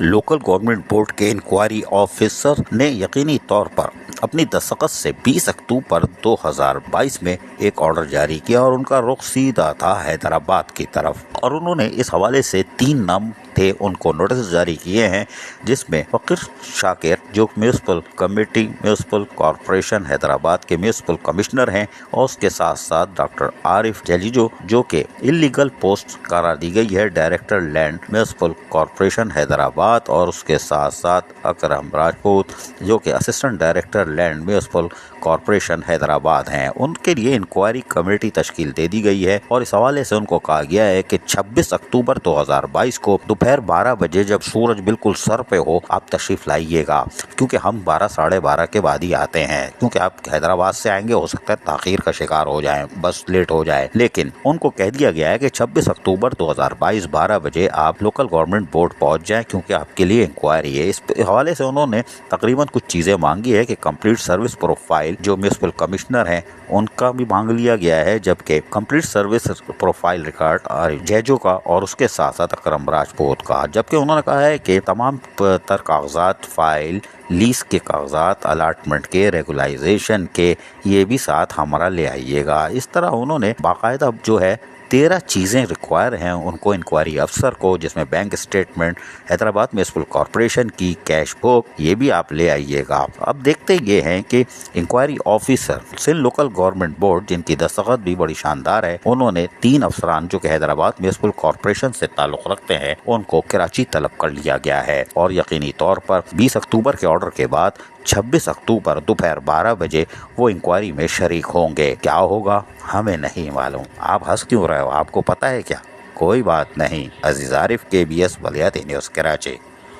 Local government board के inquiry officer ने यकीनी तौर पर अपनी दस्तखत से 20 अक्टूबर 2022 में एक ऑर्डर जारी किया और उनका रुख सीधा था हैदराबाद की तरफ। और उन्होंने इस हवाले से 3 नाम थे उनको नोटिस जारी किए हैं, जिसमें फकीर शाकिर जो municipal committee municipal corporation Hyderabad के म्यूनिसिपल कमिश्नर हैं, और उसके साथ साथ डॉक्टर आरिफ जलीजो जो कि इलीगल पोस्ट करार दी गई है director land municipal corporation Hyderabad, और उसके साथ साथ अकरम राजपूत जो कि assistant director land municipal corporation Hyderabad हैं। उनके लिए इंक्वायरी कमेटी तश्कील दे दी गई है और इस हवाले से उनको कहा गया है कि 26 अक्टूबर 2022 को दोपहर 12 बजे जब सूरज बिल्कुल सर पे हो आप तशरीफ लाइएगा, क्योंकि हम 12 साढ़े 12 के बाद ही आते हैं, क्योंकि आप हैदराबाद से आएंगे हो सकता है ताखीर का शिकार हो जाए, बस लेट हो जाए। लेकिन उनको कह दिया गया है कि 26 अक्टूबर 2022 12 बजे आप लोकल गवर्नमेंट बोर्ड पहुंच जाएं, क्योंकि आपके लिए इंक्वायरी है। इस हवाले से उन्होंने तकरीबन कुछ चीजें मांगी है कि कंप्लीट सर्विस प्रोफाइल जो म्यूनिसिपल कमिश्नर हैं उनका भी मांग लिया गया है, जबकि कंप्लीट सर्विस प्रोफाइल रिकॉर्ड जैजो का और उसके साथ साथ अकरम राजपूत का। जबकि उन्होंने कहा है कि तमाम तर कागजात, फाइल, लीज के कागजात, अलाटमेंट के, रेगुलाइजेशन के, ये भी साथ हमारा ले आइएगा। इस तरह उन्होंने बाकायदा जो है 13 चीज़ें रिक्वायर हैं उनको इंक्वायरी अफसर को, जिसमें bank statement, Hyderabad municipal corporation की कैश बुक, ये भी आप ले आइएगा। अब देखते ये हैं कि inquiry officer Sindh local government board जिनकी दस्तखत भी बड़ी शानदार है, उन्होंने 3 अफसरान जो कि हैदराबाद म्यूनिसिपल कॉरपोरेशन से ताल्लुक़ रखते हैं उनको कराची तलब कर लिया गया है और यकीनी तौर पर 20 अक्टूबर के ऑर्डर के बाद 26 अक्टूबर दोपहर 12 बजे वो इंक्वायरी में शरीक होंगे। क्या होगा हमें नहीं मालूम। आप हंस क्यों रहे हो, आपको पता है क्या? कोई बात नहीं। अजीज आरिफ, KBS बलियाती न्यूज़ कराची।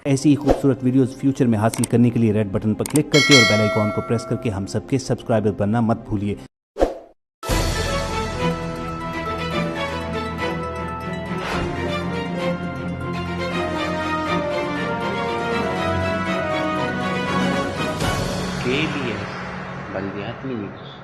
ऐसी ही खूबसूरत वीडियोस फ्यूचर में हासिल करने के लिए रेड बटन पर क्लिक करके और बेल आइकॉन को प्रेस करके हम सबके सब्सक्राइबर बनना मत भूलिए। KBS बलियाती न्यूज़।